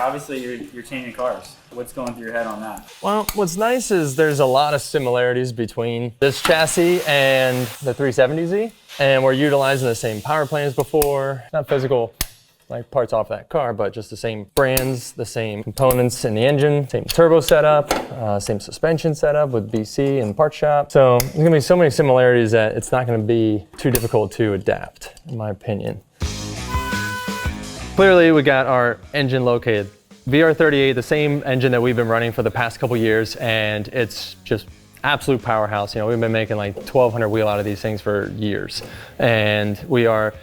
obviously you're changing cars. What's going through your head on that? Well, what's nice is there's a lot of similarities between this chassis and the 370Z, and we're utilizing the same power plant as before. Not physical like parts off that car, but just the same brands, the same components in the engine, same turbo setup, same suspension setup with BC and part shop. So there's gonna be so many similarities that it's not gonna be too difficult to adapt, in my opinion. Clearly, we got our engine located. VR38, the same engine that we've been running for the past couple years, and it's just absolute powerhouse. You know, we've been making like 1,200 wheel out of these things for years, and we are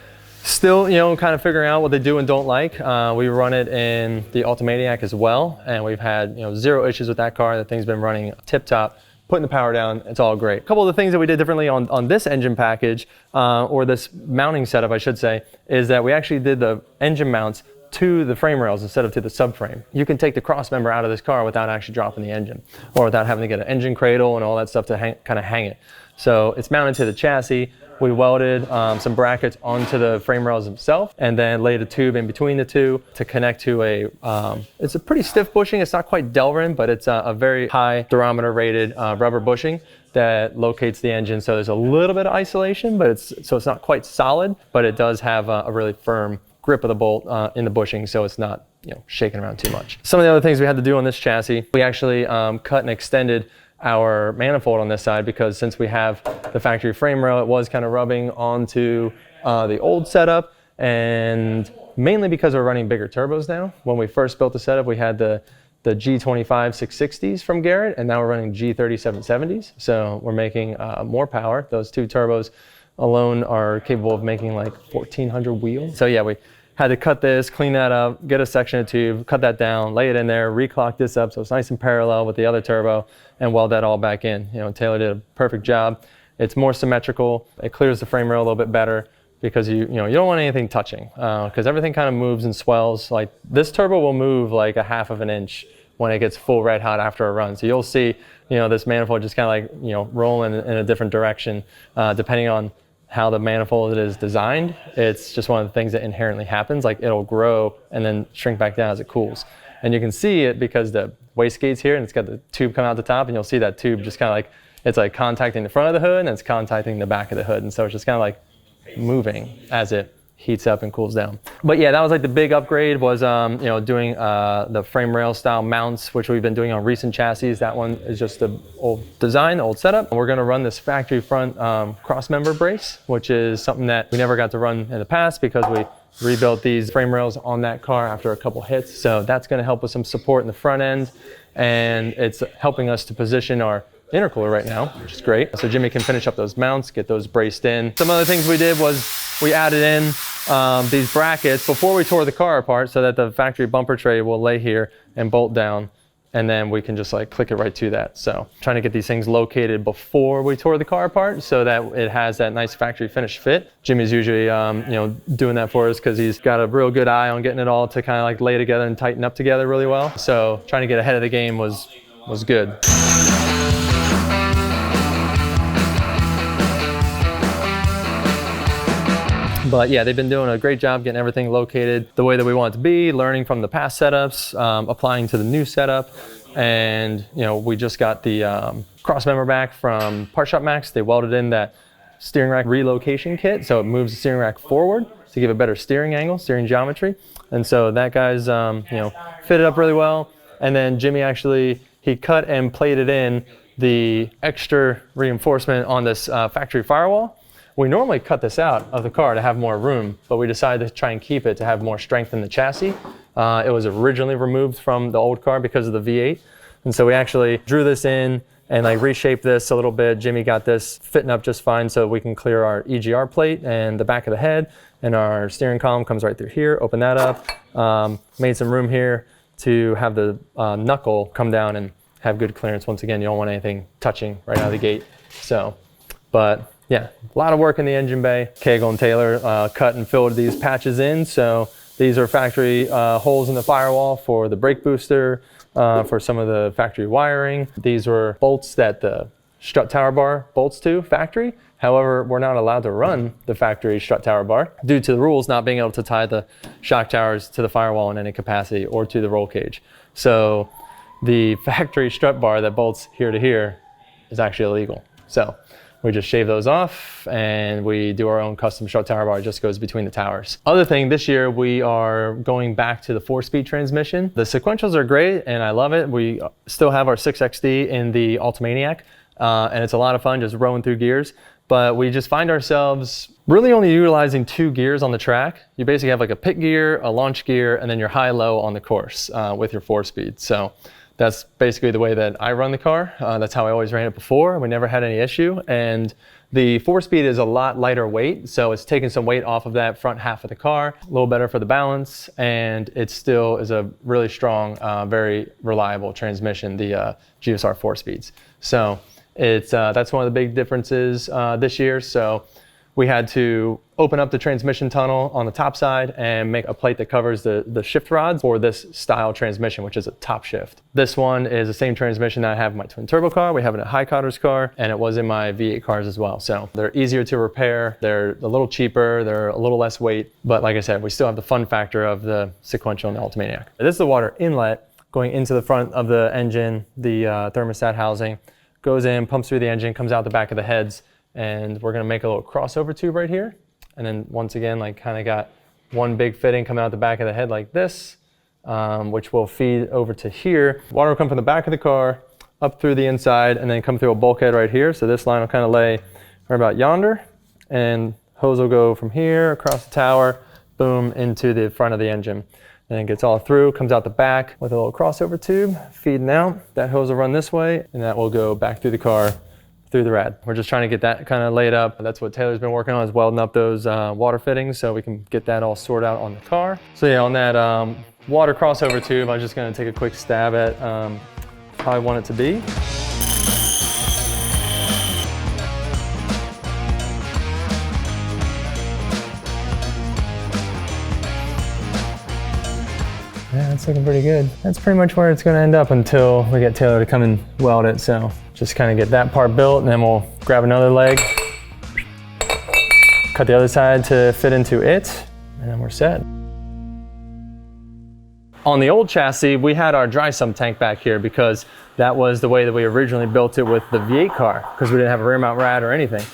still, you know, kind of figuring out what they do and don't like. We run it in the Ultimaniac as well, and we've had, you know, zero issues with that car. The thing's been running tip top, putting the power down, it's all great. A couple of the things that we did differently on this engine package, or this mounting setup, I should say, is that we actually did the engine mounts to the frame rails instead of to the subframe. You can take the cross member out of this car without actually dropping the engine, or without having to get an engine cradle and all that stuff to kind of hang it. So it's mounted to the chassis. We welded some brackets onto the frame rails themselves, and then laid a tube in between the two to connect to a, it's a pretty stiff bushing. It's not quite Delrin, but it's a very high durometer rated rubber bushing that locates the engine. So there's a little bit of isolation, but it's not quite solid, but it does have a really firm grip of the bolt in the bushing, so it's not, you know, shaking around too much. Some of the other things we had to do on this chassis, we actually cut and extended our manifold on this side, because since we have the factory frame rail, it was kind of rubbing onto the old setup, and mainly because we're running bigger turbos now. When we first built the setup, we had the G25 660s from Garrett, and now we're running G30 770s. So we're making more power. Those two turbos alone are capable of making like 1,400 wheels. So yeah, we had to cut this, clean that up, get a section of tube, cut that down, lay it in there, reclock this up so it's nice and parallel with the other turbo, and weld that all back in. You know, Taylor did a perfect job. It's more symmetrical. It clears the frame rail a little bit better, because you don't want anything touching, because everything kind of moves and swells. Like this turbo will move like a half of an inch when it gets full red hot after a run. So you'll see, you know, this manifold just kind of like, you know, rolling in a different direction, depending on how the manifold is designed. It's just one of the things that inherently happens. Like it'll grow and then shrink back down as it cools. And you can see it because the wastegate's here and it's got the tube coming out the top, and you'll see that tube just kind of like, it's like contacting the front of the hood and it's contacting the back of the hood. And so it's just kind of like moving as it heats up and cools down. But yeah, that was like the big upgrade, was you know, doing the frame rail style mounts, which we've been doing on recent chassis. That one is just the old design, the old setup. We're gonna run this factory front cross member brace, which is something that we never got to run in the past because we rebuilt these frame rails on that car after a couple hits. So that's gonna help with some support in the front end, and it's helping us to position our intercooler right now, which is great. So Jimmy can finish up those mounts, get those braced in. Some other things we did was we added in these brackets before we tore the car apart, so that the factory bumper tray will lay here and bolt down, and then we can just like click it right to that. So trying to get these things located before we tore the car apart so that it has that nice factory finish fit. Jimmy's usually you know, doing that for us because he's got a real good eye on getting it all to kind of like lay together and tighten up together really well. So trying to get ahead of the game was good. But yeah, they've been doing a great job getting everything located the way that we want it to be, learning from the past setups, applying to the new setup. And you know, we just got the cross member back from Part Shop Max. They welded in that steering rack relocation kit, so it moves the steering rack forward to give a better steering angle, steering geometry. And so that guy's you know, fitted up really well. And then Jimmy actually, he cut and plated in the extra reinforcement on this factory firewall. We normally cut this out of the car to have more room, but we decided to try and keep it to have more strength in the chassis. It was originally removed from the old car because of the V8. And so we actually drew this in and like reshaped this a little bit. Jimmy got this fitting up just fine so we can clear our EGR plate and the back of the head, and our steering column comes right through here. Open that up. Made some room here to have the knuckle come down and have good clearance. Once again, you don't want anything touching right out of the gate. So, but yeah, a lot of work in the engine bay. Cagle and Taylor cut and filled these patches in. So these are factory holes in the firewall for the brake booster, for some of the factory wiring. These were bolts that the strut tower bar bolts to factory. However, we're not allowed to run the factory strut tower bar due to the rules not being able to tie the shock towers to the firewall in any capacity or to the roll cage. So the factory strut bar that bolts here to here is actually illegal. So we just shave those off and we do our own custom strut tower bar. It just goes between the towers. Other thing, this year we are going back to the 4-speed transmission. The sequentials are great and I love it. We still have our 6XD in the Ultimaniac and it's a lot of fun just rowing through gears. But we just find ourselves really only utilizing 2 gears on the track. You basically have like a pit gear, a launch gear, and then your high-low on the course with your 4-speed. So that's basically the way that I run the car. That's how I always ran it before. We never had any issue. And the 4-speed is a lot lighter weight, so it's taking some weight off of that front half of the car, a little better for the balance, and it still is a really strong, very reliable transmission, the GSR 4-speeds. So it's that's one of the big differences this year. So we had to open up the transmission tunnel on the top side and make a plate that covers the shift rods for this style transmission, which is a top shift. This one is the same transmission that I have in my twin turbo car. We have it in a High Cotter's car, and it was in my V8 cars as well. So they're easier to repair. They're a little cheaper. They're a little less weight. But like I said, we still have the fun factor of the sequential and the Ultimaniac. This is the water inlet going into the front of the engine, the thermostat housing. Goes in, pumps through the engine, comes out the back of the heads, and we're gonna make a little crossover tube right here. And then once again, like kind of got one big fitting coming out the back of the head like this, which will feed over to here. Water will come from the back of the car, up through the inside, and then come through a bulkhead right here. So this line will kind of lay right about yonder, and hose will go from here across the tower, boom, into the front of the engine. And it gets all through, comes out the back with a little crossover tube, feeding out. That hose will run this way, and that will go back through the car, through the rad. We're just trying to get that kind of laid up. That's what Taylor's been working on, is welding up those water fittings so we can get that all sorted out on the car. So yeah, on that water crossover tube, I'm just gonna take a quick stab at how I want it to be. Yeah, it's looking pretty good. That's pretty much where it's gonna end up until we get Taylor to come and weld it. So just kind of get that part built, and then we'll grab another leg, cut the other side to fit into it, and then we're set. On the old chassis, we had our dry sump tank back here because that was the way that we originally built it with the V8 car, because we didn't have a rear mount rad or anything.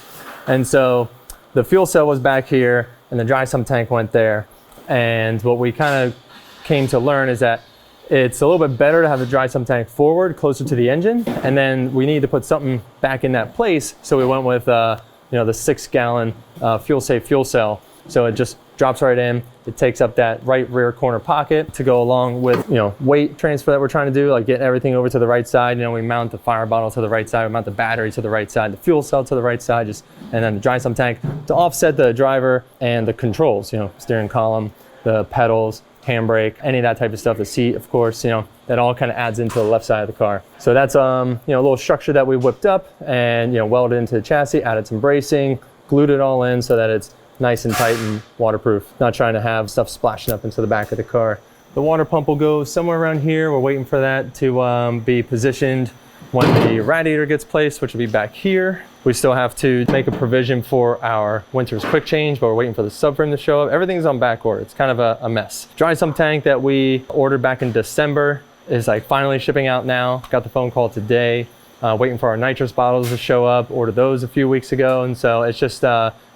And so the fuel cell was back here and the dry sump tank went there. And what we kind of came to learn is that it's a little bit better to have the dry sump tank forward, closer to the engine, and then we need to put something back in that place. So we went with the 6-gallon fuel-safe fuel cell. So it just drops right in. It takes up that right rear corner pocket to go along with weight transfer that we're trying to do, like getting everything over to the right side. We mount the fire bottle to the right side, we mount the battery to the right side, the fuel cell to the right side, and then the dry sump tank to offset the driver and the controls, steering column, the pedals, handbrake, any of that type of stuff, the seat, of course, that all kind of adds into the left side of the car. So that's a little structure that we whipped up and welded into the chassis, added some bracing, glued it all in so that it's nice and tight and waterproof. Not trying to have stuff splashing up into the back of the car. The water pump will go somewhere around here. We're waiting for that to be positioned when the radiator gets placed, which will be back here. We still have to make a provision for our winter's quick change, but we're waiting for the subframe to show up. Everything's on back order. It's kind of a mess. Dry sump tank that we ordered back in December is finally shipping out now. Got the phone call today, waiting for our nitrous bottles to show up. Ordered those a few weeks ago, and so it's just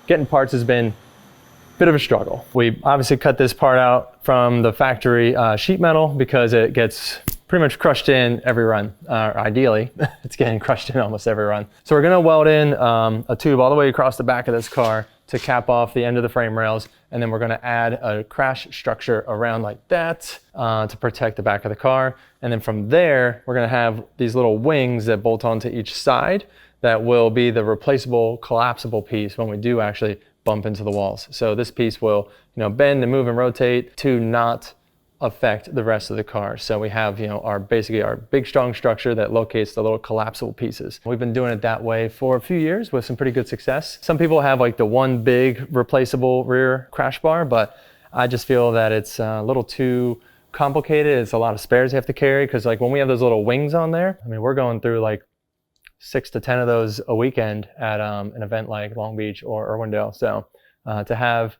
getting parts has been a bit of a struggle. We obviously cut this part out from the factory sheet metal because it gets pretty much crushed in every run. Ideally, it's getting crushed in almost every run. So we're gonna weld in a tube all the way across the back of this car to cap off the end of the frame rails, and then we're gonna add a crash structure around like that to protect the back of the car. And then from there, we're gonna have these little wings that bolt onto each side that will be the replaceable collapsible piece when we do actually bump into the walls. So this piece will bend and move and rotate to not affect the rest of the car. So we have our big strong structure that locates the little collapsible pieces. We've been doing it that way for a few years with some pretty good success. Some people have the one big replaceable rear crash bar, but I just feel that it's a little too complicated. It's a lot of spares you have to carry because when we have those little wings on there, we're going through 6 to 10 of those a weekend at an event like Long Beach or Irwindale. So to have,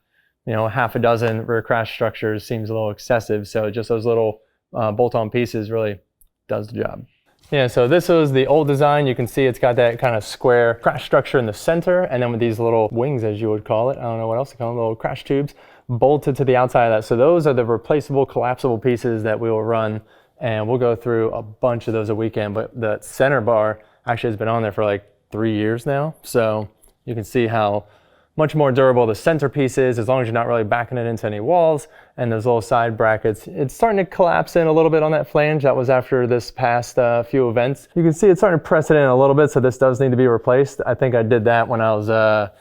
half a dozen rear crash structures seems a little excessive. So just those little bolt-on pieces really does the job. Yeah, so this was the old design. You can see it's got that kind of square crash structure in the center, and then with these little wings, as you would call it, I don't know what else to call them, little crash tubes, bolted to the outside of that. So those are the replaceable, collapsible pieces that we will run, and we'll go through a bunch of those a weekend. But the center bar actually has been on there for like 3 years now. So you can see how much more durable the centerpiece is, as long as you're not really backing it into any walls. And those little side brackets, it's starting to collapse in a little bit on that flange. That was after this past few events. You can see it's starting to press it in a little bit, so this does need to be replaced. I think I did that when I was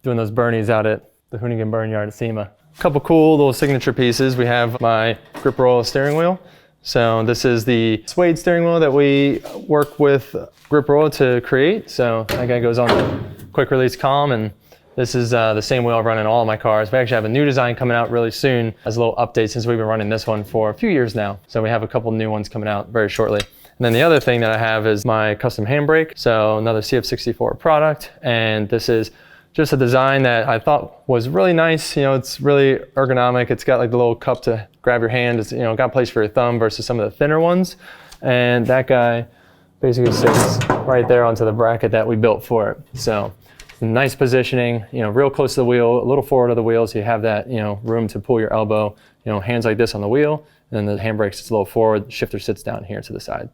doing those Bernies out at the Hoonigan Burn Yard at SEMA. A couple cool little signature pieces. We have my grip roll steering wheel. So this is the suede steering wheel that we work with Grip Roll to create. So that guy goes on the quick release column, and this is the same wheel I run in all of my cars. We actually have a new design coming out really soon as a little update, since we've been running this one for a few years now. So we have a couple new ones coming out very shortly. And then the other thing that I have is my custom handbrake. So another CF64 product. And this is just a design that I thought was really nice. It's really ergonomic. It's got like the little cup to grab your hand. It's, got a place for your thumb versus some of the thinner ones. And that guy basically sits right there onto the bracket that we built for it. So nice positioning, real close to the wheel, a little forward of the wheel, so you have that, room to pull your elbow, hands like this on the wheel, and then the handbrake sits a little forward, the shifter sits down here to the side.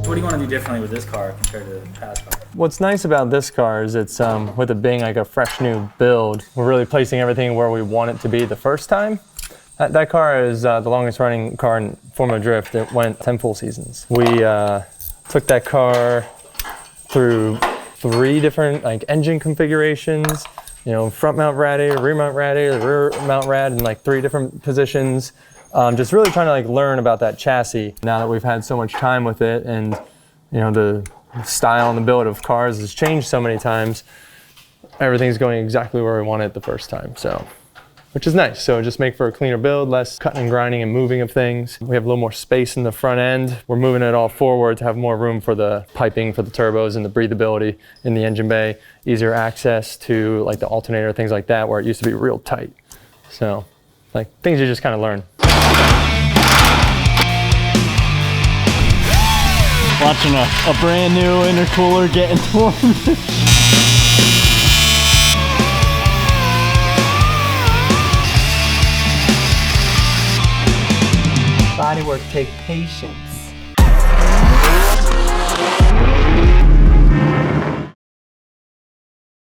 What do you want to do differently with this car compared to the past car? What's nice about this car is it's, with it being like a fresh new build, we're really placing everything where we want it to be the first time. That car is the longest running car in Formula Drift. It went 10 full seasons. We took that car through 3 different engine configurations, front mount radiator, rear mount radiator, rear mount rad in 3 different positions. Just really trying to learn about that chassis now that we've had so much time with it, and the style and the build of cars has changed so many times. Everything's going exactly where we wanted it the first time, so which is nice. So just make for a cleaner build, less cutting and grinding and moving of things. We have a little more space in the front end. We're moving it all forward to have more room for the piping for the turbos and the breathability in the engine bay, easier access to the alternator, things like that, where it used to be real tight. So things you just kind of learn. Watching a brand new intercooler getting formed. Bodywork take patience.